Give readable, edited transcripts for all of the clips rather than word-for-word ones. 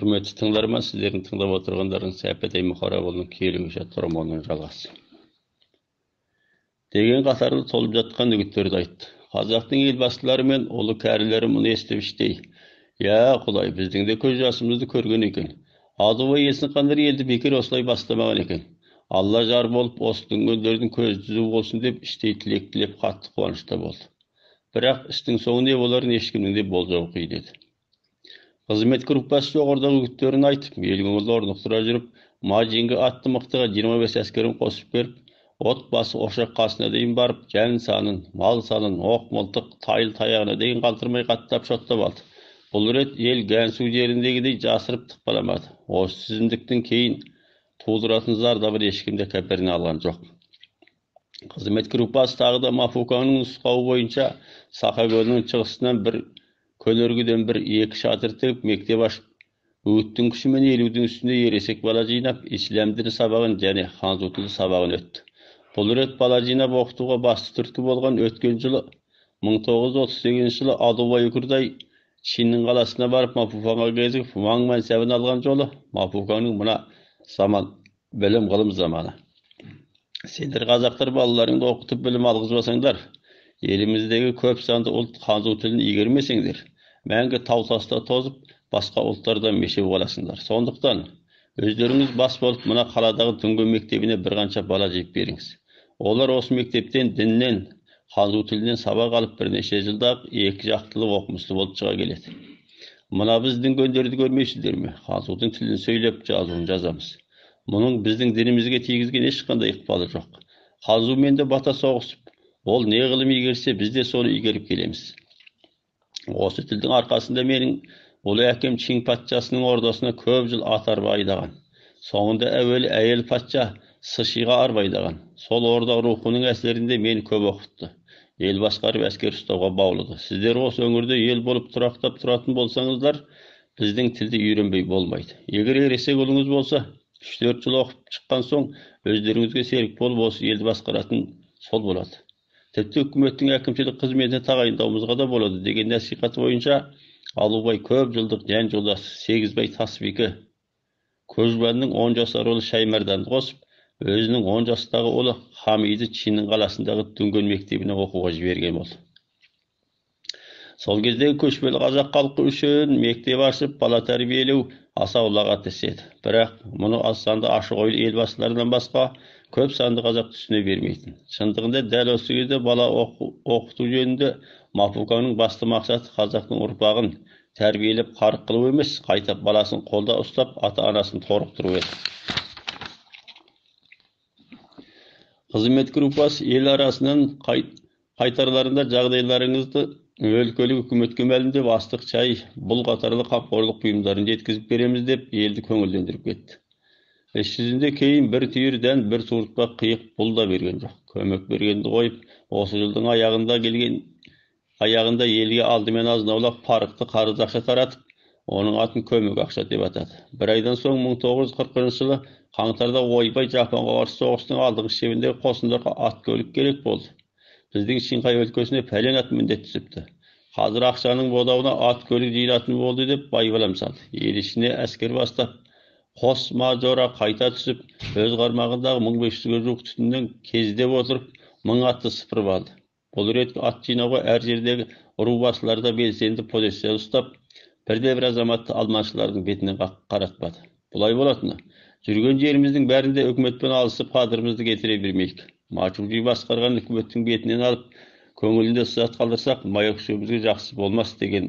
Hürmetli tыңдарман, сіздердің тыңдап отырғандарыңыз Сәпетей Мұхарабұлының келуі романының жалғасы. Деген қатарлы толып жатқан үгіттерді айтты. Қазақтың елбасылары мен ұлы кәрілері мұны естіп іштей: «Я Құдай, біздің де көз жасымызды көрген екен. Адуай есін қандар елді бекер осылай бастамаған екен. Алла жар болып, осы дүнгендердің көзі түзу болсын» деп іштей тілек тілеп қатты қуанышта болды. Бірақ істің соңы не боларын ешкімнің де болжауы қиын еді. Қызмет группасы жоғарыдағы үгіттерін айтып, елгіңізді орнықтыра жүріп, Мажингі атты мықтыға 25 әскерін қосып беріп, от басы ошақ қасына дейін барып, жән санын, мал санын, оқ мылтық, тайыл таяғына дейін қалтырмай қаттап шоттап алды. Бұл рет ел Гәнсу жеріндегідей жасырып тықпаламады. Осы тізімдіктен кейін тудыратын зардабын ешкімде кәперіне алған жоқ. Қызмет группасы тағы да Мафуканың нұсқауы бойынша Сақагөлінің шығысынан бір көнергіден бір екі шатыр тігіп мектеп ашып, үгіттің күшімен 50-дің үстінде ересек бала жинап, ислам діні сабағын және ханзу тілі сабағын өтті. Бұл рет бала жинап оқытуға басты түрткі болған өткен жылы 1938 жылы Адубай Үкірдай Чиннің қаласына барып Мафукаңға кезігіп Ваң мәнсәбін алған жолы Мафукаңның мына заман білім ғылым заманы. Сендер қазақтар балаларыңды оқытып білім алғызбасаңдар, еліміздегі көп санды ұлт ханзу тілін игермесеңдер, мәңгі тау-таста тозып, басқа ұлттардан мешеу қаласыңдар. Сондықтан өздеріңіз бас болып мына қаладағы түнгі мектебіне бір қанша бала жиып беріңіз. Олар осы мектептен діннен, ханзу тілінен сабақ алып бірнеше жылда екі жақтылы оқымысты болып шыға келеді. Мына біз дүнгендерді көрмейсіздер ме? Ханзудың тілін сөйлеп, жазуын жазамыз. Мұның біздің дінімізге тигізген ешқандай ықпалы жоқ. Ханзумен де бата соғысып, ол не ғылым игерсе, біз де соны игеріп келеміз. Осы тілдің арқасында менің ұлы әкем Чин патшасының ордасына көп жыл ат арба айдаған. Соңында әуелі әйел патша Сышиға арба айдаған. Сол орда рухының әсерінде мені көп оқытты. Ел басқарып әскер ұстауға баулыды. Сіздер осы өңірде ел болып тұрақтап тұратын болсаңыздар, біздің тілді үйренбей болмайды. Егер ересек ұлыңыз болса, 3-4 жыл оқып шыққан соң өздеріңізге серік болып осы елді басқаратын сол болады. Тіпті үкіметтің әкімшілік қызметіне тағайындауымызға да болады деген насихаты бойынша Алубай көп жылдық жан жолдасы Сегізбай Тасбекі Көжбанның 10 жасар ұлы Шаймарданды қосып, өзінің 10 жастағы ұлы Хамиді Чиннің қаласындағы дүнген мектебіне оқуға жіберген болды. Сол кездегі көшпелі қазақ халқы үшін мектеп ашып, бала тәрбиелеу аса ұлағат іс еді. Бірақ мұны аз санды ашық ойлы елбасылардан басқа көп санды қазақ түсіне бермейтін. Шындығында дәл осы кезде бала оқыту жөнінде Мафукаңның басты мақсаты қазақтың ұрпағын тәрбиелеп қарық қылу емес, қайта баласын қолда ұстап, ата-анасын торықтыру еді. Қызмет группасы ел арасынан қайтарларында жағдайларыңызды өлкелік үкіметке мәлімдеп, астық, чай, бұл қатарлы қамқорлық бұйымдарын жеткізіп береміз деп елді көңілдендіріп кетті. Іс жүзінде кейін бір түйір дән, бір суыртпа қиық бұл да берген жоқ. Көмек бергенді қойып, осы жылдың аяғында елге алдымен азынаулақ парықты қарыз ақша таратып, оның атын көмек ақша деп атады. Бір айдан соң 1940 жылы қаңтарда ойбай Жапонға қарсы соғыстың алдыңғы шебіндегі қосындарға ат көлік керек болды. Біздің Шинхай өлкесіне пәлен ат міндет түсіпті. Қазір ақшаның бодауына ат көлік жиылатын болды деп байбалам салды. Ел ішіне әскер бастап, қос мажора қайта түсіп, өз қармағындағы 1500-ге жуық түтіннен кездеп отырып, 1000 атты сыпырып алды. Бұл рет ат жинауға әр жердегі рубасыларда белсенді позиция ұстап, бірде-бір азаматты алмашылардың бетінен қаратпады. Бұлай болатыны, жүрген жеріміздің бәрінде үкіметпен алысып қадірімізді кетіре бермейік. Мачуджи басқарған үкіметтің бетінен алып, көңілінде сызат қалдырсақ, маяк шөбізге жақсы болмас деген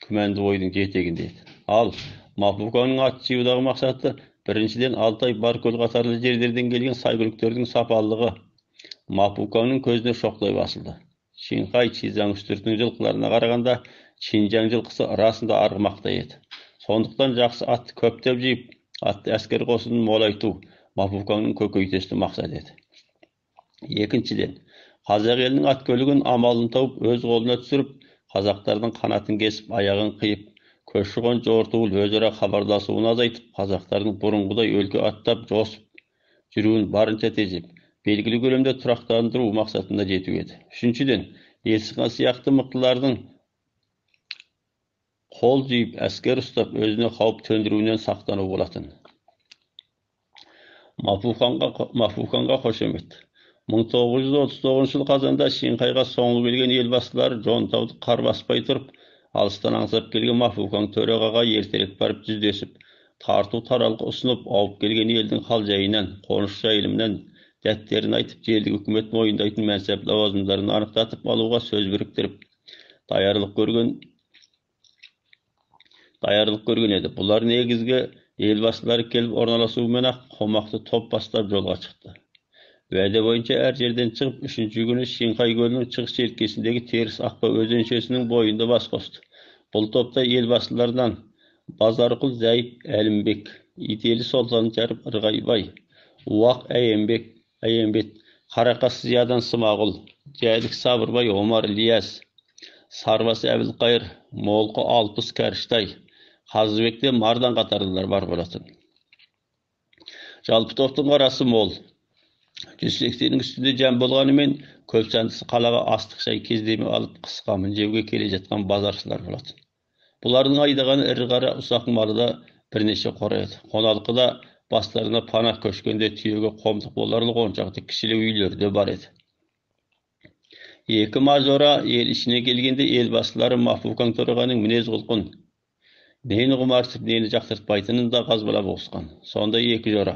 күмәнді ойдың жетегінде еді. Ал Мафукаңның ат жиюдағы мақсаты біріншіден Алтай, Баркөл қатарлы жерлерден келген сайгүліктердің сапалылығы Мафукаңның көзіне шоқтай басылды. Шинхай Чизаң үстіртінің жылқыларына қарағанда Чинжаң жылқысы расында арғымақтай еді. Сондықтан жақсы атты көптеп жиып, атты әскер қосынын молайту Мафукаңның көкейтесті мақсат еді. Екіншіден, қазақ елінің ат көлігін амалын тауып, өз қолына түсіріп, қазақтардың қанатын кесіп, аяғын қиып, көші-қон жортуыл өзара хабарласуын азайтып, қазақтардың бұрынғыдай өлке аттап, жосып жүруін барынша тежеп, белгілі көлемде тұрақтандыру мақсатына жету еді. Үшіншіден, Есіқан сияқты мықтылардың Kol jiyip, asker ustab, özüne xawp töndürүүнен saqtanıp bolatyn. Mahfukanğa hoşemet. 1939 yıl kazanda Şinkayga soňgy gelgen elbaslar Jontawdy kar baspay turup, alystan aňsap gelgen Mahfukan töregaga ertelik barıp yüzdesip, tartu taralyk usunup, awup gelgen eldiň haljaýynan, konuş jaýlymynan dätlerini aýtyp, jeldi hökümet moýundaýtyn mensep lawazymlaryny anykdatyp aluga söz biriktirip, daýarlyk görgen edi. Bular negizgi elbaslar kelip ornalaşyw bilen homakdy top bastap jolga çykdy. Wäde boýunça her yerden çykyp 3-nji güni Şinkay gölüniň çygyş çelkesindegi Teris Akba özençesiniň boýunda bas gosdy. Bul topda elbaslardan Bazarkul Zäýip Älimbek, Iteli Soltan Jarip Irgaýbay, Uwak Äýembet, Karakas Ziyadan Smagul, Jädik Sabyrbay Omar Ilyas, Sarvas Äbilgaýır, Molky Alpys Kärştay, Hazybekde Mardan gatarlylar bar bolatyn. Jalpy topdyň garasy mol. 180'nin üstünde jam bolgany men köpçançysy kalaga astyk şay kezdemi alıp kıskamın jewge kele jatkan bazarçylar bolatyn. Bulardyň aýdagany iri gara usak maly da bir neçe qoraýdy. Konalkyda baslaryna panah köşkende tüýege komdyk bolarly gonçakdy kişilik üýlerde bar edi. Eki majora el işine gelgende elbaslary Mahfukan Toraganyň minez gulkun neyni gumarsyp neyni jaktyrtpaýdyny da gazbalap ogsgan. Sonda eki jora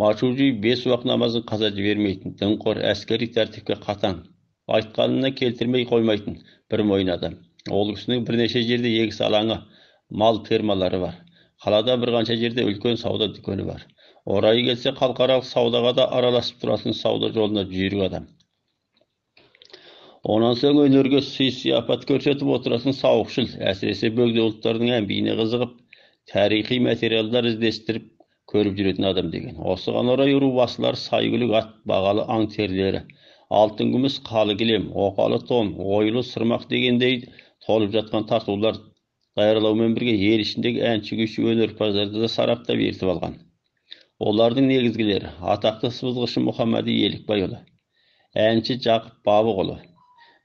Maçuji 5 wagt namazyny kazaja bermeýtin, dinkor askeri tertipke katan, aýtkanyna keltirmey koýmaýtyn bir moýun adam. Olgusynyň bir neçe jerde yegis alaňy, mal fermalary bar. Halada bir gança jerde ölkön sawda düköni bar. Oraýy gelse halkaralyk sawdaga da aralaşyp turasyn sawda joluna jüýrük adam. Ondan soň önerge syýapat görsetip oturasyn sawukçyl, äsirese bögde ultlarynyň ämbiýine gyzygyp, taryhy materiallar izleşdirip körüp jüreten adam degen. Osygan ora ýurubaslar saýgyly at bagaly aň terleri, altyn gümüş kaly gilem, okaly ton, oýly sırmak degendey tolup jatgan tartywlar daýarlaw bilen birge ýer işindegi äňçi güýçlü önerpazlarda da sarapda bertip algan. Olardyň negizgileri atakly syzgyşy Muhammady Ýelikbay oly, äňçi Jakyp Babyk oly,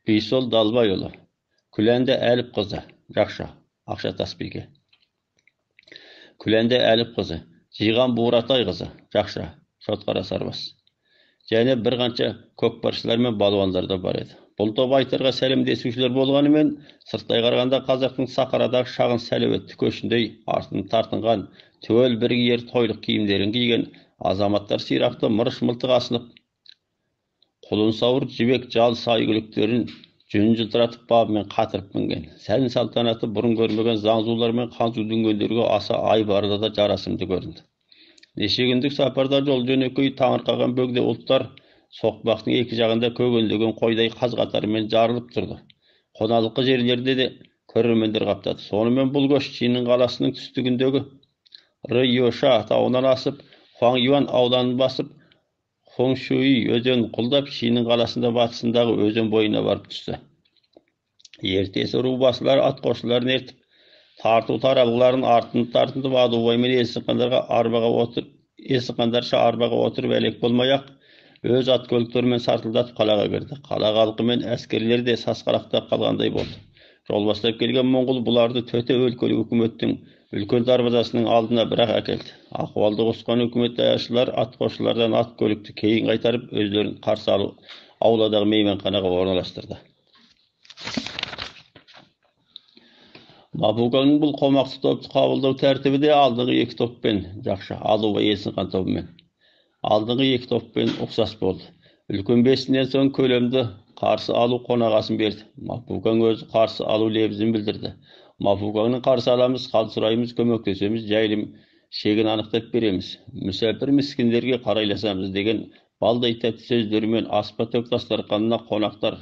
Biýsol Dalbay oly, Külende Älip gyzy, Jakşa, Akşa Tasbigi. Külende Älip gyzy, Jigan Buratay gyzy, Jakşa, Şotkara Sarbas. Jane bir gança kökbarşylar men balwanlar da bar edi. Bul top aýtarga selam desüçler bolgany men syrtay garaganda Kazakyň Sakarada şagyn selebetli köşündey artyny tartyngan töwel bir ýer toýluk kiyimlerini giygen azamatlar sirakda mırış mıltyk asylyp kulun sawur jibek jal saýgylyklerin jün jyltyratyp bab men katyryp mingen. Sen saltanaty burun görmegen zaňzular men kançy düňgönlerge asa aý barada da jarasymdy göründi. Neşe günlük saparda jol jönököy taňyrkagan bögde ultlar sokbaktyň iki jagynda kögönlegen koýday kaz gatary men jarlyp durdy. Konalykly jerlerde de körürmenler gapdady. Sonu men bul goş Çiniň galasynyň tüstügündegi Riyosha taýynan asyp, Huang Yuan awdanyny basyp, Hongshui özen kuldap Çiniň galasynda batysyndagy özen boýuna baryp düşdi. Ertesi rubaslar at goşularyny ertip, tartu taralgylaryň artyny tartyndyp Aduway men Eskandarga arbaga oturup elek bolmaýak öz at kölükleri men sartyldatyp kalaga girdi. Kala halky men askerleri de sasgarakda kalganday boldy. Jol baslap gelgen Moňgul bulardy töte өлkeli hökümetiniň ülkön darwazasynyň aldyna birak akeldi. Ahwaldy gusgan hökümet daýaşylar at goşulardan at kölükdi keyin gaýtaryp özlerini karşy alyp awladagy meýmenkanaga ornalaşdyrdy. Mahfukanyň bul komakly topçy kabuldaw tertibide aldygy iki top bilen Jakşa, Aduway Eskan topu bilen. Aldygy iki top bilen oksas boldy. Ülkün besinden soň kölemde karşı alu konagasyny berdi. Mahfukan özü karşı alu lebizini bildirdi. Mahfukanyň karşı alamyz, kalçyraýmyz, kömekleşemiz, jaýlym şegin anykdap beremiz. Müsapir miskinlerge garaýlasamyz degen balday täti sözleri bilen aspa töktaslar kanına konaklar,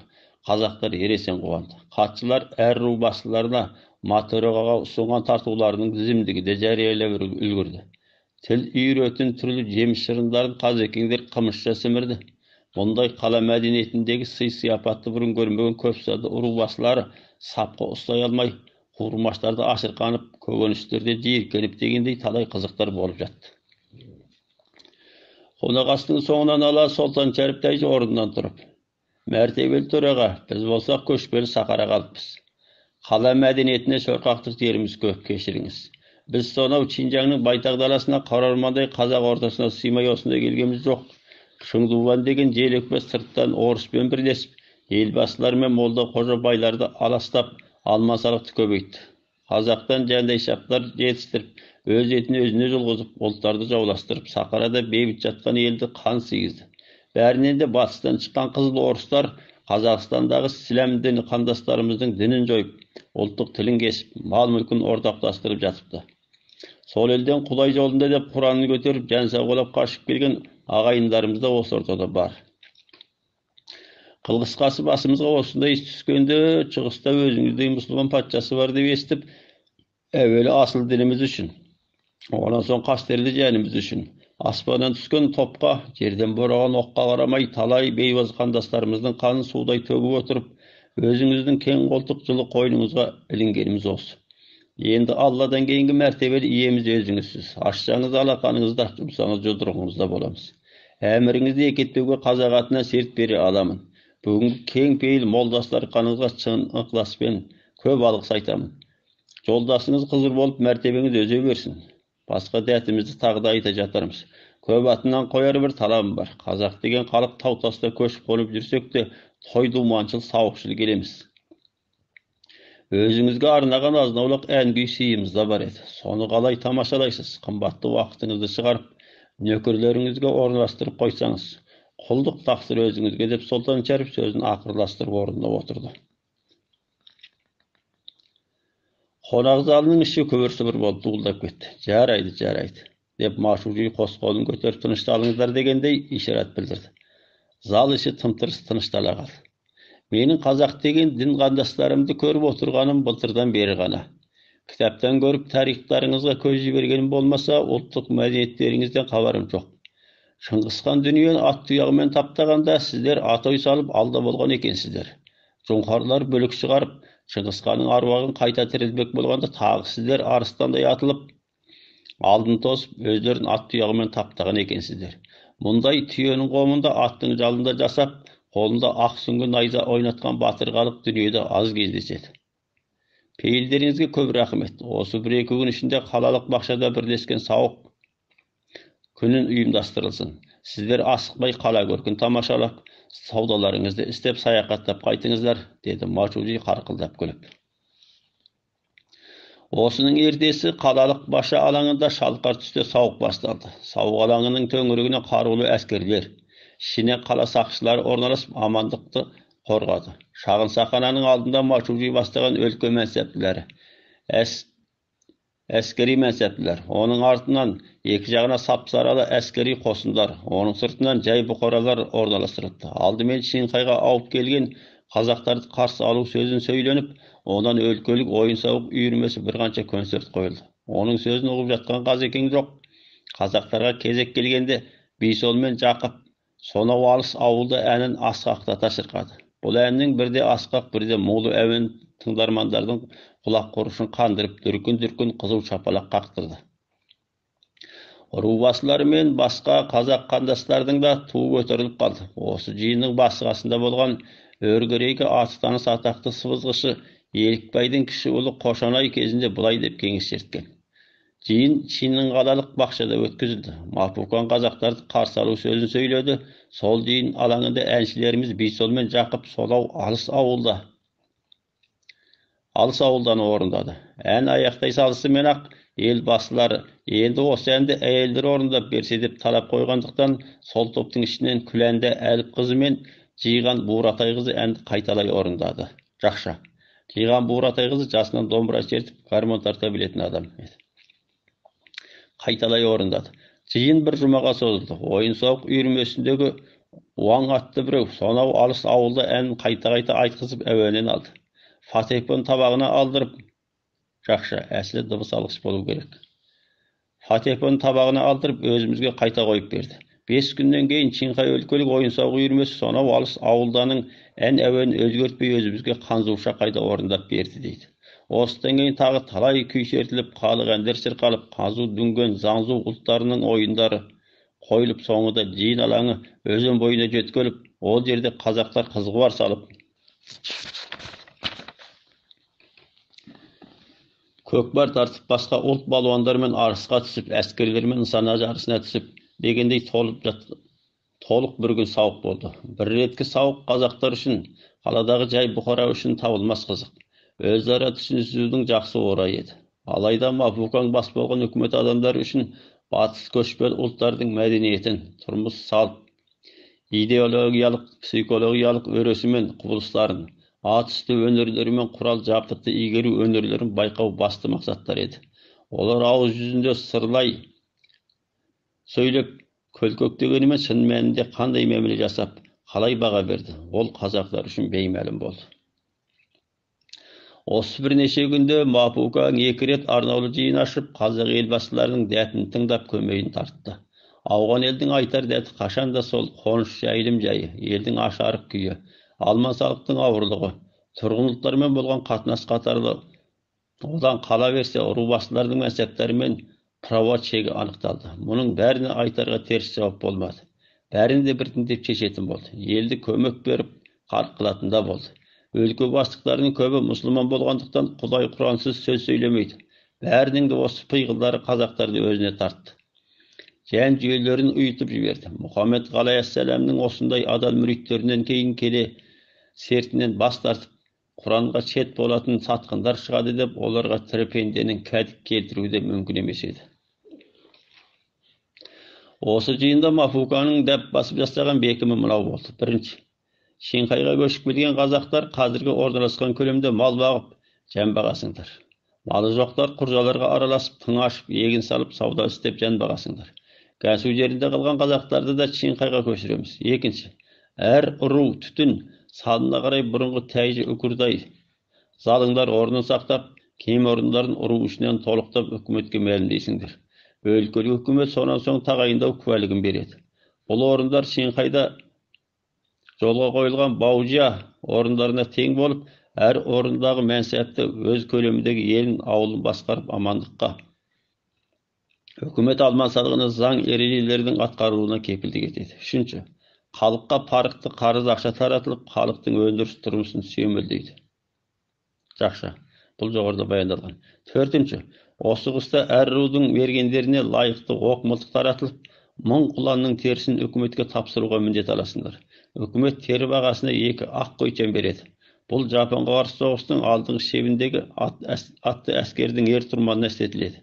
kazaklar eresen gowandy. Katçylar er rubaslarına Matorogaga sungan tartywlarynyň zimdigi de jarýalap ülgürdi. Til üýretin türlü jemiş şyrynlaryny kazekingler kymyşça simirdi. Bunday kala medeniýetindegi syýapatly burun görmegen köp sady urubaslary sapga ustay almay, hurmaçlarda aşyrkanyp, kögönüşlerde jirkenip degendey talay kızyklar bolup jatdy. Konagasynyň soňundan ala Soltan Çerip daýjy orundan turup, "Mertebeli töraga, biz bolsak köşbeli Sakara galypyz. Qala medeniyetine çorqaqlık yerimiz köp keşiriniz. Biz sonau Çinjanның байтақ даласына қарармандай қазақ ортасына сыймай осында келгенбіз жоқ. Шыңдуван деген желекпе сырттан орыспен бірлесіп, елбасылар мен молда қожа байларды аластап, алмасалықты көбейтті. Қазақтан жандай шаптар жетістіріп, өз етін өзіне жылғызып, ұлттарды жауластырып, Сахарада бейбіт жатқан елді қан сыйғызды. Бәрінен де батыстан шыққан қызыл орыстар Қазақстандағы сіләм діні қандастарымыздың дінін жойып, ұлттық тілін кесіп, мал-мүлкін ортақтастырып жатыпты. Сол елден Құдай жолында деп Құранын көтеріп, жан сауғалап қашып келген ағайындарымыз да осы ортада бар. Қылғысқасы басымызға осындай іс түскенде, шығыста өзіңіздей мұсылман патшасы бар деп естіп, әуелі асыл дініміз үшін, онан соң қастерлі жәніміз үшін, аспаннан түскен топқа, жерден бораған оққа қарамай, талай бейбаз қандастарымыздың қанын судай төгіп отырып, өзіңіздің кең қолтық жылы қойныңызға ілінгеніміз осы. Енді Алладан кейінгі мәртебелі иеміз өзіңізсіз. Ашсаңыз алақаныңызда, жұмсаңыз жұдырығыңызда боламыз. Әміріңізді екетпеуге қазақ атынан серт бере аламын. Бүгінгі кең пейіл молдастар қаныңызға шын ықыласпен көп алғыс айтамын. Жолдасыңыз қызыр болып мәртебеңіз өзе берсін. Басқа дәтімізді тағы да айта жатармыз. Көп атынан қояр бір талабым бар. Қазақ деген халық тау-таста көшіп қонып жүрсек те, той думаншыл, сауықшыл келеміз. Өзіңізге арнаған азнаулық ән күй сыйымыз да бар еді. Соны қалай тамашалайсыз? Қымбатты уақытыңызды шығарып, нөкерлеріңізге орналастырып қойсаңыз. Құлдық тақсыр өзіңізге деп Сұлтан Шәріп сөзін ақырластырып орнына отырды. Қонақ залының іші күбір-сыбыр болып дуылдап кетті. Жарайды, деп Машужи қос қолын көтеріп тынышталыңыздар дегендей ишарат білдірді. Зал іші тым-тырыс тыныштала қалды. Менің қазақ деген дін қандастарымды көріп отырғаным былтырдан бері ғана. Кітаптан көріп тарихтарыңызға көз жібергенім болмаса, ұлттық мәдениеттеріңізден хабарым жоқ. Шыңғысхан дүниені ат тұяғымен таптағанда сіздер атой салып алда болған екенсіздер. Жоңғарлар бүлік шығарып, Шыңғысханның аруағын қайта тірілтпек болғанда тағы сіздер арыстандай атылып, алдын тосып, өздерін ат тұяғымен таптаған екенсіздер. Мұндай түйенің қомында аттың жалында жасап, қолында ақ сүңгі найза ойнатқан батыр халық дүниеде аз кездеседі. Пейілдеріңізге көп рахмет. Осы бір-екі күн ішінде қалалық бақшада бірлескен сауық күнін ұйымдастырылсын. Сіздер асықпай қала көркін тамашалап, саудаларыңызды істеп саяхаттап қайтыңыздар, деді Машужи қарқылдап күліп. Осының ертесі қалалық баша алаңында шалқар түсте сауық басталды. Сауық алаңының төңірегіне қарулы әскерлер, ішіне қала сақшылары орналасып амандықты қорғады. Шағын сахананың алдында Машужи бастаған өлке мәнсептілері, әскери мәнсептілер, оның артынан екі жағына сап-саралы әскери қосындар, оның сыртынан жай бұқаралар орналастырылды. Алдымен Шыңқайға ауып келген қазақтарды қарсы алу сөзін сөйленіп, онан өлкөлік ойын-сауық үйірмесі бір қанша концерт қойылды. Оның сөзін ұғып жатқан Қазекең жоқ. Қазақтарға кезек келгенде Бейсол мен Жақып сонау алыс ауылда әнін асқақтата шырқады. Бұл әннің бірде асқақ, бірде мұңлы әуен тыңдармандардың құлақ құрышын қандырып, дүркін-дүркін қызу шапалақ қақтырды. Рубасылары мен басқа қазақ қандастардың да туы көтеріліп қалды. Осы жиынның басы қасында болған өргерейгі аты таныс атақты сыбызғышы Елікбайдың кіші ұлы Қошанай кезінде бұлай деп кеңес шерткен. Жиын Чиннің қалалық бақшада өткізілді. Мапуқан қазақтарды қарсы алу сөзін сөйледі. Сол жиын алаңында әншілеріміз Бейсол мен Жақып сонау алыс ауылдан орындады. Ән аяқтай салысымен ақ ел басылары енді осы әнді әйелдер орындап берсе деп талап қойғандықтан сол топтың ішінен Күләнді Әліп қызы мен Жиған Буратай қызы әнді қайталай орындады. Жақша. Жиған Буратай қызы жасынан домбыра шертіп, гармон тарта білетін адам еді. Қайталай орындады. Жиын бір жұмаға созылды. Ойын-сауық үйірмесіндегі Уаң атты біреу сонау алыс ауылда әнін қайта-қайта айтқызып әуенін алды. Фатепон табағына алдырып, жақша, әсілі дыбыс алғыш болу керек. Фатепон табағына алдырып өзімізге қайта қойып берді. 5 күннен кейін Шыңқай өлкелік ойын-сауық үйірмесі сонау алыс ауылданың ән әуенін өзгертпей өзімізге қанзуша қайта орындап берді дейді. Осыдан кейін тағы талай күй шертіліп, халық әндер шырқалып, қазу, дүнген, заңзу ұлттарының ойындары қойылып, соңында жиын алаңы өзен бойына жеткеліп, ол жерде қазақтар қызғуар салып, Көкпар тартып басқа ұлт балуандармен арысқа түсіп, әскерлермен нысана жарысына түсіп, дегендей толық бір күн сауық болды. Бір реткі сауық қазақтар үшін, қаладағы жай бұқара үшін табылмас қызық. Өзара түсінісудің жақсы орайы еді. Алайда Мапукаң бас болған үкімет адамдары үшін батыс көшпелі ұлттардың мәдениетін, тұрмыс салт, идеологиялық, психологиялық өресі мен құбылыстарын, ат үсті өнерлері мен құрал жабдықты игеру өнерлерін байқау басты мақсаттар еді. Олар ауыз жүзінде сырлай сөйлеп, көлкөктегенімен шын мәнінде қандай мәміле жасап, қалай баға берді, ол қазақтар үшін беймәлім болды. Осы бірнеше күнде Мапукаң екі рет арнаулы жиын ашып, қазақ елбасыларының дәтін тыңдап көмейін тартты. Ауған елдің айтар дәті қашанда сол қоныш жайылым жайы, елдің ашарық күйі, алма салықтың ауырлығы, тұрғын болған қатынас қатарлы, одан қала берсе рубасылардың мәсәптері мен прават шегі анықталды. Мұның бәріне айтарға теріс жауап болмады. Бәрін де біртіндеп шешетін болды. Елді көмек беріп, қарқ қылатын да болды. Өлке бастықтарының көбі мұсылман болғандықтан Құдай құрансыз сөз сөйлемейді. Бәрінің де осы пиғылдары қазақтарды өзіне тартты. Жән жүйелерін ұйытып жіберді. Мұхаммед ғалайассаламның осындай адал мүриттерінен кейін келе сертінен бас тартып, Құранға шет болатын сатқындар шығады деп, оларға тірі пенденің кәдік келтіруі де мүмкін емес еді. Осы жиында Мапуканың дәп басып жасаған бекімі мынау болды. Бірінші, Шеңқайға көшіп келген қазақтар қазіргі орналасқан көлемде мал бағып, жан бағасыңдар. Малы жоқтар құржаларға араласып, тың ашып, егін салып, сауда істеп жан бағасыңдар. Кәсу жерінде қалған қазақтарды да Шеңқайға көшіреміз. Екінші, әр ұру түтін салына қарай бұрынғы тәйжі үкірдай залыңдар орнын сақтап, кем орындарын ұру ішінен толықтап үкіметке мәлімдейсіңдер. Өлкелі үкімет сонан соң тағайындау куәлігін береді. Бұл орындар Шеңқайда жолға қойылған баужия орындарына тең болып, әр орындағы мәнсәпті өз көлеміндегі елін, ауылын басқарып амандыққа, үкімет алман салығына заң ережелердің атқарылуына кепілдік етеді. Үшінші, халыққа парықты қарыз ақша таратылып, халықтың өндіріс тұрмысын сүйемелдейді. Жақсы, бұл жоғарыда баяндалған. Төртінші, осы құста әр рудың мергендеріне лайықты оқ мылтық таратылып, 1000 құланның терісін үкіметке тапсыруға міндет аласыңдар. Үкімет тері бағасына 2 ақ қойчан береді. Бұл Жапонға қарсы соғыстың алдыңғы шебіндегі атты әскердің ер тұрманына істетіледі.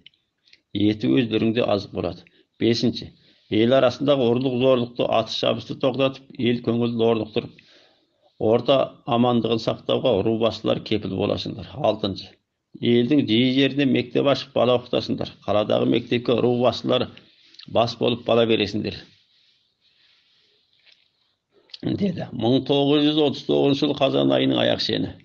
Еті өздеріңде азық болады. Бесінші, ел арасындағы ұрлық зорлықты, атыс шабысты тоқтатып, ел көңілді орнықтырып, орта амандығын сақтауға рубасылар кепіл боласыңдар. Алтыншы, елдің жиі жеріне мектеп ашып бала оқытасыңдар. Қаладағы мектепке рубасылар бас болып бала бересіңдер, деді. 1939 жыл қазан айының аяқ шені.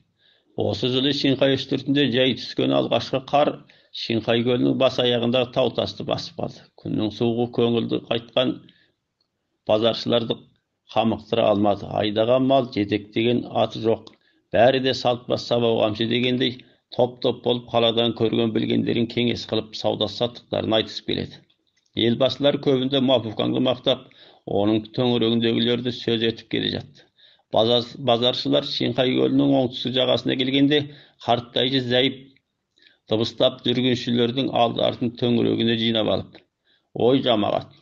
Осы жылы Шеңқай үстіртінде жай түскен алғашқы қар Шеңқай көлінің бас аяғындағы тау тасты басып қалды. Күннің суығы көңілді қайтқан базаршыларды қамықтыра алмады. Айдаған мал жетектеген аты жоқ. Бәрі де салт бас сабау қамшы дегендей топ-топ болып қаладан көрген білгендерін кеңес қылып сауда саттықтарын айтысып келеді. Елбасылар көбінде Мапукаңды мақтап, оның төңірегіндегілерді сөз етіп келе жатты. Базаршылар Шеңқай көлінің оңтүстік жағасына келгенде қарттайжы зәйіп дыбыстап жүргіншілердің алды-артын төңірегіне жинап алып, ой жамағат,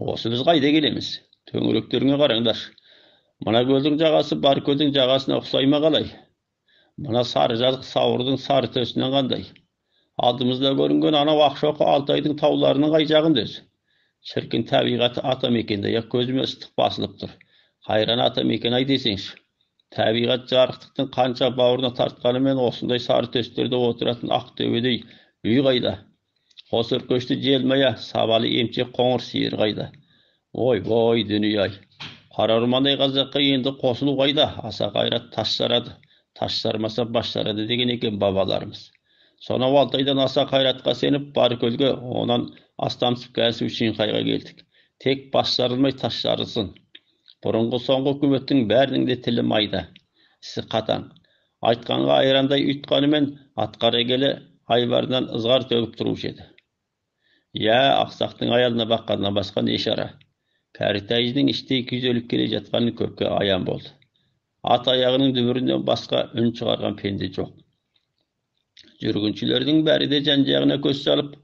осы біз қайда келеміз? Төңіректеріңе қараңдар. Мына көлдің жағасы бар көлдің жағасына ұқсай ма қалай? Мына сары жазық сауырдың сары төсінен қандай? Алдымызда көрінген анау Ақшоқы Алтайдың тауларының қай жағында өзі? Шіркін табиғаты атамекенде, көзіме ыстық басылып тұр. Қайран атамекен ай десеңші. Табиғат жарықтықтың қанша бауырына тартқанымен осындай сары төстерде отыратын ақтөбедей үй қайда? Қосыр көшті желмая, сабалы емчек қоңыр сиыр қайда? Ой, дүние-ай. Қара ормандай қазаққа енді қосылу қайда? Аса қайрат тас жарады, тас жармаса бас жарады деген екен бабаларымыз. Сонау Алтайдан аса қайратқа сеніп бар көлге, онан астамсып Кәсу Шеңқайға келдік. Тек бас жарылмай тас жарылсын. Бұрынғы соңғы үкіметтің бәрінің де тілі майда, ісі қатаң. Айтқанға айрандай ұйтқанымен атқара келе айбарынан ызғар төгіп тұрушы еді. Ақсақтың аялына баққаннан басқа не шара? Кәрітайжының іштей күйзеліп келе жатқаны көпке аян болды. Ат аяғының дүбірінен басқа үн шығарған пенде жоқ. Жүргіншілердің бәрі де жан-жағына көз салып,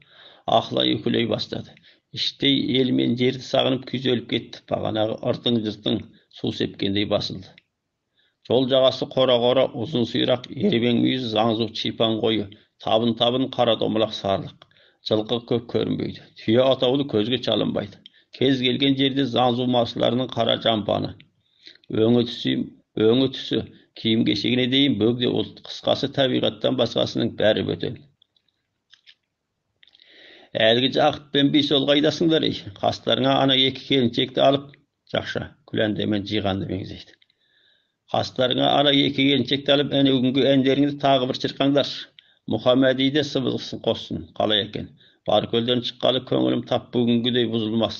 ақылай үкілей бастады. Іштей ел мен жерді сағынып күйзеліп кетті. Бағанағы ыртың-жыртың су сепкендей басылды. Жол жағасы қора-қора, ұзын сирақ, ербең мүйіз, заңзу чипан қойы, табын-табын қара домалақ сарлық. Жылқы көп көрінбейді. Түйе атаулы көзге чалынбайды. Кез келген жерде заңзу малшыларының қара жампаны. Өңі түсі, киім кешегіне дейін бөгде ұлт. Қысқасы табиғаттан басқасының бәрі бөтен. Әлгі Жақып пен Бейсол қайдасыңдар ей? Қастарыңа ана екі келіншекті алып, Жақша күләндемен жиғанды меңзейді. Қастарыңа ана екі келіншекті алып, әне бүгінгі әндеріңді тағы бір шырқаңдаршы. Мұхаммедиде сыбылғысын қоссын, қалай екен? Баркөлден шыққалы көңілім тап бүгінгідей бұзылмас.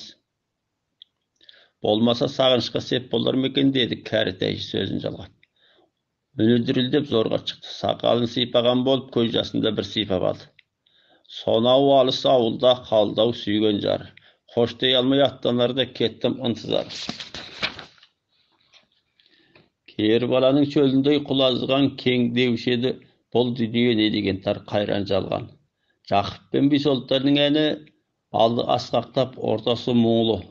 Болмаса сағынышқа сеп болар ма екен деді кәрі тәйші сөзін жалғап. Үні дүрілдеп зорға шықты. Сақалын сипаған болып, көз жасында бір сипап алды. Сонау алыс ауылда қалдау сүйген жары. Қош дей алмай аттанарда кеттім ынтызар. Кер баланың чөліндей құлазыған кең деуші еді. Бұл дүние не деген тар қайран жалған. Жақып пен Бейсолдардың әні алды асқақтап, ортасы мұңлы.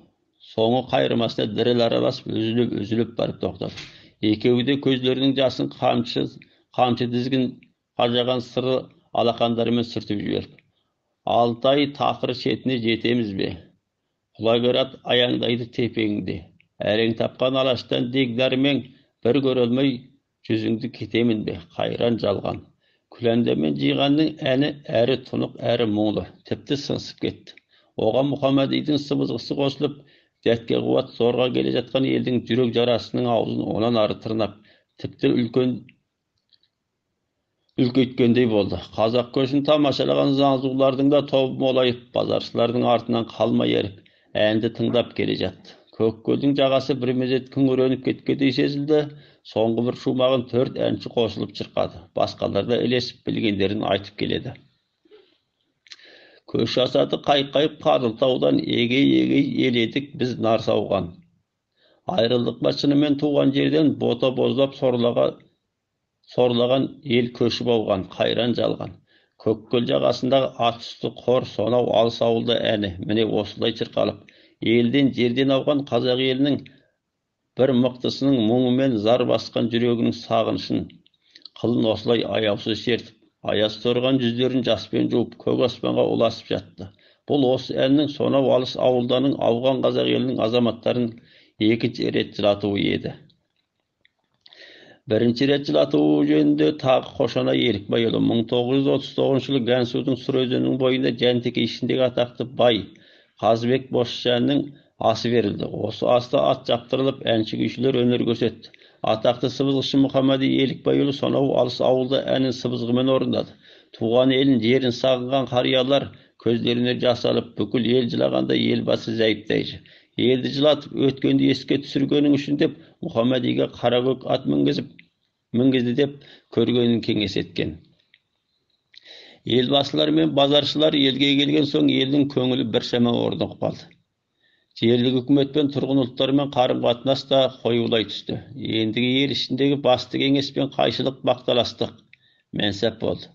Соңы қайырмасына діріл араласып, үзіліп барып тоқтады. Екеуі де көздерінің жасын қамшы дізгін қажаған сыры алақандарымен сүртіп жіберіп. Алтай тақыр шетіне жетеміз бе? Құлагерат аяңдайды тепеңде. Әрең тапқан алаштан дегдарымен бір көрелмей жүзіңді кетемін бе? Қайран жалған. Күләндемен жиғанның әні әрі тұнық, әрі мұңлы, тіпті сыңсып кетті. Оған Мұхаммедидің сыбызғысы қосылып, дәтке қуат зорға келе жатқан елдің жүрек жарасының аузын онан ары тырнап, тіпті үлкейткендей болды. Қазақ көшін тамашалаған заңзулардың да тобы молайып, базаршылардың артынан қалмай еріп, әнді тыңдап келе жатты. Көккөлдің жағасы бір мезет күңіреніп кеткендей сезілді. Соңғы бір шумағын 4 әнші қосылып шырқады. Басқалар да ілесіп білгендерін айтып келеді. Көш асады қайқайып Қадылтаудан, егей еледік біз нар сауған. Айрылдық па шынымен туған жерден, бота боздап сорлаған ел көшіп ауған, қайран жалған. Көккөл жағасындағы ат үсті қор, сонау алыс ауылда әні, міне осылай шырқалып, елден жерден ауған қазақ елінің бір мықтысының мұңымен зар басқан жүрегінің сағынышын қылын осылай аяусыз шертіп, аяз торған жүздерін жаспен жуып, көк аспанға ұласып жатты. Бұл осы әннің сонау алыс ауылданың ауған қазақ елінің азаматтарын екінші рет жылатуы еді. Бірінші рет жылатуы жөнінде тағы Қошана Ерікбайұлы 1939 жылы Гансудың Сұр өзенінің бойында Жәнтеке ішіндегі атақты бай Қазыбек Босжанның асы берілді. Осы аста ат жаптырылып, әнші күйшілер өнер көрсетті. Атақты сыбызғышы Мұхаммеди Елікбайұлы сонау алыс ауылда әнін сыбызғымен орындады. Туған елін, жерін сағынған қариялар көздеріне жас алып, бүкіл ел жылағанда елбасы зәйіптейді. Елді жылатып, өткенді еске түсіргенің үшін деп Мұхаммедиге қаракөк ат мінгізді деп көргенін кеңес еткен. Елбасылар мен базаршылар елге келген соң елдің көңілі біршама орнығып қалды. Жерлік үкімет пен тұрғын ұлттармен қарым-қатынас да қоюлай түсті. Ендігі ел ішіндегі басты кеңес пен қайшылық бақталастық мәнсап болды.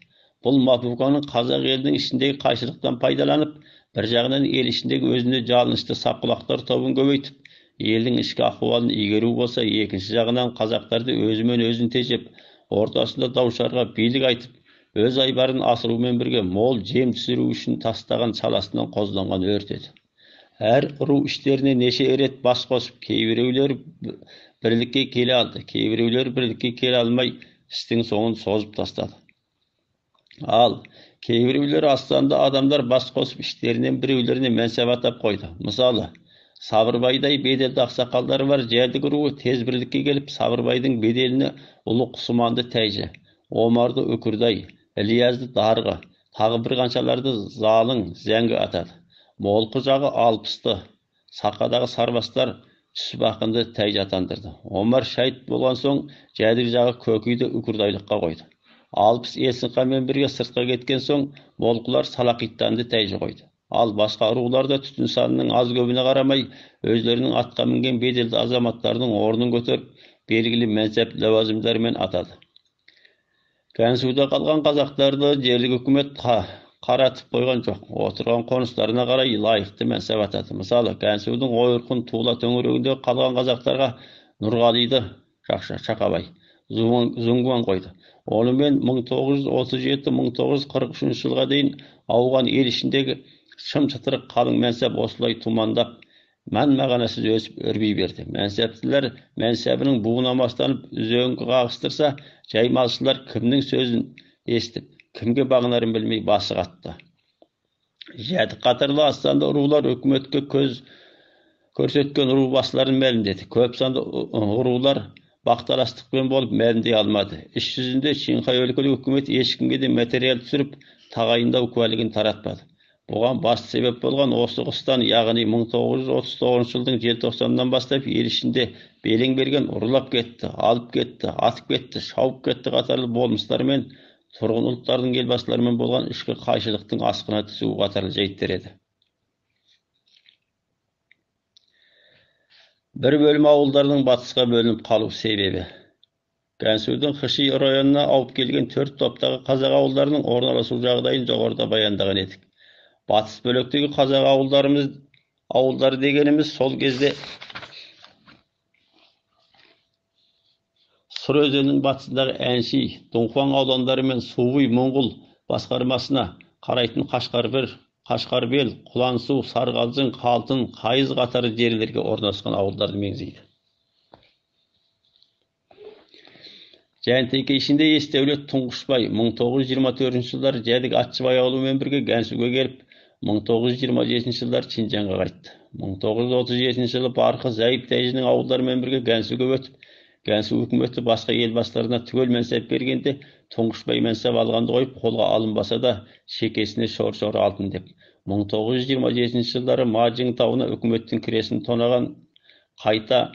Бұл Мапуканың қазақ елінің ішіндегі қайшылықтан пайдаланып, бір жағынан ел ішіндегі өзіне жалынышты саққұлақтар тобын көбейтіп, елдің ішкі ахуалын игеру болса, екінші жағынан қазақтарды өзімен өзін тежеп, ортасында даушарға билік айтып, өз айбарын асырумен бірге мол жем түсіру үшін тастаған саласынан қозданған өрт еді. Әр ру іштеріне неше рет бас қосып, кейбіреулер бірлікке келе алды, кейбіреулер бірлікке келе алмай істің соңын созып тастады. Ал кейбіреулер астанда адамдар бас қосып іштерінен біреулеріне мәнсап атап қойды. Мысалы, Сабырбайдай беделді ақсақалдары бар Жәдік руы тез бірлікке келіп, Сабырбайдың беделіне ұлы Құсыманды Тәйжі, Омарды Үкірдай, Ілиязды Дарғы, тағы бір қаншаларды Залың, Зәңгі атады. Молқы жағы Алпысты, Сақадағы сарбастар Түсіпақынды Тәйжі атандырды. Омар шайт болған соң Жәдік жағы Көкейді Үкірдайлыққа қойды. Алпыс Есінқамен бірге сыртқа кеткен соң Молқылар Салақиттанды Тәйжі қойды. Ал басқа руларда түтін санының аз көбіне қарамай, өздерінің атқа мінген беделді азаматтарының орнын көтеріп, белгілі мәнсап лауазымдармен атады. Gansuda қалған қазақтарды жерлік үкімет қаратып қойған жоқ. Отырған қоныстарына қарай лайықты мәнсап атады. Мысалы, Гансудың Ойырқын Тула төңірегінде қалған қазақтарға Нұрғалиды Шақабай Зунгуан қойды. Онымен 1937-1943 жылға дейін ауған ел ішіндегі шым-шытырық қалың мәнсап осылай тумандап, мән-мағанасыз өсіп өрбей берді. Мәнсәптілер мәнсәбінің буына мастанып үзеңгі қағыстырса, жаймалшылар кімнің сөзін естіп, кімге бағынарын білмей басы қатты. Жәдік қатарлы астанды ұрулар үкіметке көз көрсеткен ұру басыларын мәлімдеді. Көп санды ұрулар бақталастықпен болып мәлімдей алмады. Іс жүзінде Шыңғай өлкелік үкімет ешкімге де материал түсіріп, тағайындау куәлігін таратпады. Бұған басты себеп болған осы қыстан, яғни 1939 жылдың желтоқсанынан бастап ел ішінде белең берген ұрылап кетті, алып кетті, атып кетті, шауып кетті қатарлы болмыстар мен тұрғын ұлттардың елбасыларымен болған ішкі қайшылықтың асқына түсуі қатарлы жайттар еді. Бір бөлім ауылдардың батысқа бөлініп қалу себебі. Гансудың Хыши районына ауып келген 4 топтағы қазақ ауылдарының орналасу жағдайын жоғарыда баяндаған едік. Батыс бөлектегі қазақ ауылдары дегеніміз сол кезде Сұр өзенінің батысындағы Әнши, Дұңқуан аудандары мен Суғи Моңғол басқармасына қарайтын Қашқарбел, Құлансу, Сарғалжың, Қалтын, Қайыз қатары жерлерге орналасқан ауылдарды меңзейді. Жәнтеке ішінде Есдәулет Тұңғышбай 1924 жылдары Жәдік Атшыбай ауылымен бірге Гансуға келіп, 1927 жылдары Шинжанға қайтты. 1937 жылы Барқы Зайып Тәжінің ауылдарымен бірге Гансуға өтіп, Гансу үкіметі басқа елбасыларына түгел мәнсап бергенде, Тұңғышбай мәнсап алғанды қойып, қолға алынбаса да шекесіне шор-шор алтын деп. 1927 жылдары Мажың тауына үкіметтің кіресін тонаған қайта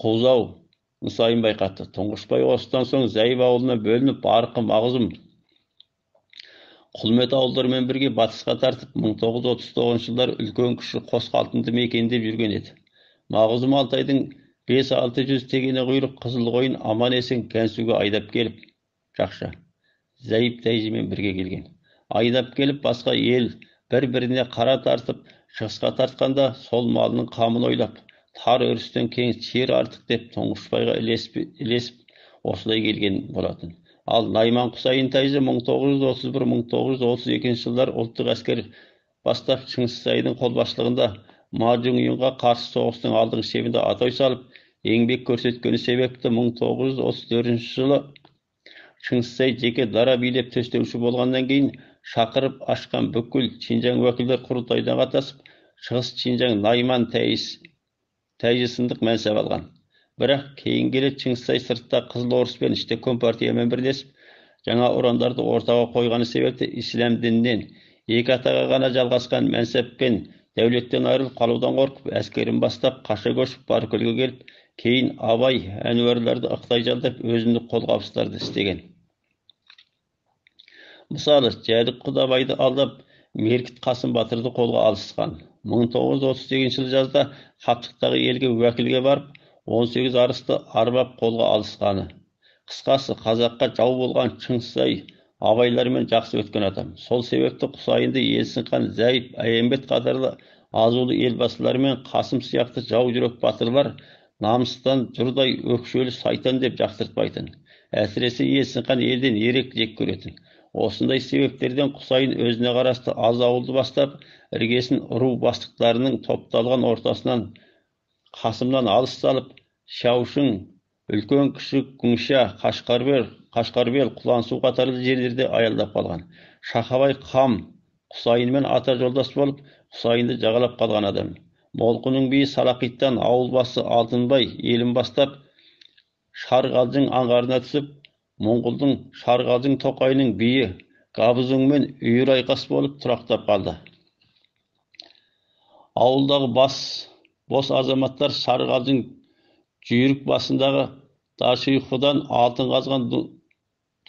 Құлзау нысайын байқатты. Тұңғышбай осыдан соң Зайып ауылына бөлініп, Барқы, Мағзұм, Құлмет ауылдарымен бірге батысқа тартып, 1939 жылдары үлкен кіші Қосқалтынды мекендеп жүрген еді. Мағзұм Алтайдың 5-600 тегене құйрық қызыл қойын аман-есен Гансуға айдап келіп, жақша Зайып тәйжімен бірге келген. Айдап келіп, басқа ел бір-біріне қара тартып, шығысқа тартқанда сол малының қамын ойлап, тар өрістен кең шер артық деп Тұңғышбайға ілесіп, осылай келген болатын. Ал Найман Құсайын тәйжі 1931-1932 жылдар ұлттық әскер бастап Шыңғысайдың қолбасшылығында Мажұңға қарсы соғыстың алдыңғы шебінде атой салып, еңбек көрсеткені себепті 1934 жылы Шыңғысай жеке дара билеп төстеуші болғаннан кейін шақырып ашқан бүкіл Шинжаң уәкілдер құрылтайдан қатысып, Шығыс Шинжаң Найман тәйжі сындық мәнсап алған. Бірақ кейін келе Шыңғысай сыртта Қызыл Орыспен іште Компартиямен бірлесіп, жаңа ұрандарды ортаға қойғаны себепті ислам дінінен екі атаға ғана жалғасқан мәнсаппен дәулеттен айырылып қалудан қорқып, әскерін бастап қаша көшіп Баркөлге келіп, кейін Абай, Әнуарларды ықтай жалдап, өзіндік қолғабыстарды істеген. Мысалы, Жәдік Құдабайды алдап, Меркіт Қасым Батырды қолға алысқан. 1938 жыл жазда Қаптықтағы елге уәкілге барып, 18 арысты арбап қолға алысқаны. Қысқасы, қазаққа жау болған Шыңғысай абайлармен жақсы өткен адам. Сол себепті Құсайынды Есін хан, Зайып, Әйембет қатарлы азулы елбасылармен Қасым сияқты жау жүрек батырлар намыстан жұрдай өкшелі сайтан деп жақтыртпайтын. Әсіресе Есін хан елден ерек жек көретін. Осындай себептерден Құсайын өзіне қарасты аз ауылды бастап, іргесін ұру бастықтарының топталған ортасынан Қасымнан алыс салып, Шаушың, үлкен кіші Күңша, Қашқарбел, Құлансу қатарлы жерлерде аялдап қалған. Шақабай Қам Құсайынмен ата жолдас болып, Құсайынды жағалап қалған адам. Молқының биі Салақиттан ауыл басы Алтынбай елін бастап, Шарғалжың аңғарына түсіп, Моңғолдың Шарғалжың Тоқайының биі Габызыңмен үйір айқас болып тұрақтап қалды. Ауылдағы бос азаматтар Шарғалжың жүйрік басындағы Дашұйқыдан алтын қазған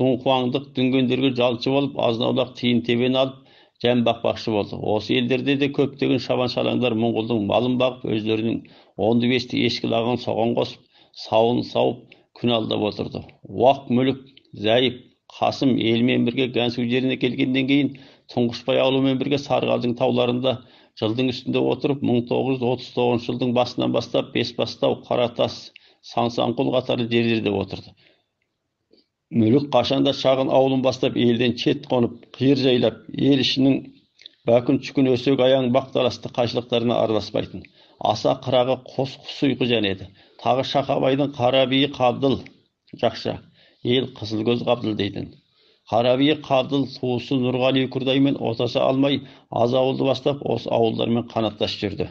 Дұңқуандық дүнгендерге жалшы болып, азынаулақ тиын тебен алып, жән бақпақшы болды. Осы елдерде де көптеген шабан-шалаңдар Моңғолдың малын бағып, өздерінің 15-ті ешкі лағын соған қосып, сауын сауып, күн алдап отырды. Уақ мүлік зәйіп, Қасым елмен бірге Гансу жеріне келгеннен кейін Тұңғышбай ауылымен бірге Сарғалдың тауларында жылдың үстінде отырып, 1939 жылдың басынан бастап Бесбастау, Қаратас, Сансанқұл қатарлы жерлерде отырды. Мүлік қашанда шағын ауылын бастап елден чет қонып, қиыр жайлап, ел ішінің бәкін чүкін өсек аяң бақталасты қайшылықтарына араласпайтын. Аса қырағы қос құсуйқы жәнеді. Тағы Шақабайдың Қарабиі Қабдыл жақша, ел Қызылкөз Қабдыл дейтін. Қарабиі Қабдыл туысы Нұрғали Күрдаймен отаса алмай, аз ауылды бастап, осы ауылдармен қанаттас жүрді.